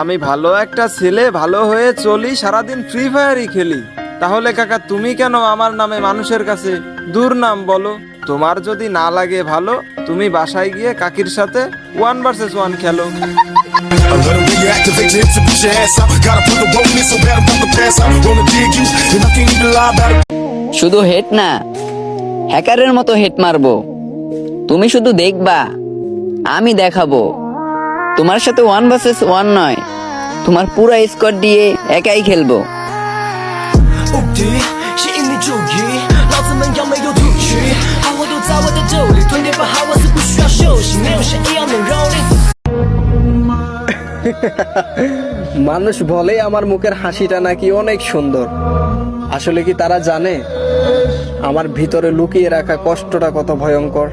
আমি ভালো একটা ছেলে, ভালো হয়ে চলি, সারাদিন ফ্রি ফায়ারই খেলি। তাহলে কাকা তুমি কেন আমার নামে মানুষের কাছে দুর্নাম বলো? তোমার যদি না লাগে ভালো, তুমি বাসায় গিয়ে কাকির সাথে 1 vs 1 খেলো। I let 'em reactivate your hips and put your ass out. Gotta put the roll in so bad I'm about to pass out. Wanna dig you, and I can't even lie about it. শুধু head না, হ্যাকারের মতো head মারবো। তুমি শুধু দেখবা, আমি দেখাবো। তোমার সাথে 1 vs 1 নয়, তোমার পুরা স্কোয়াড দিয়ে একাই খেলবো।无敌，吸引你注意，老子们要没有赌局，好货都在我的兜里，团结把好我是不需要休息，没有谁一样能蹂躏。 মানুষ বলে আমার মুখের হাসিটা নাকি অনেক সুন্দর। আসলে কি তারা জানে আমার ভিতরে লুকিয়ে রাখা কষ্টটা কত ভয়ঙ্কর?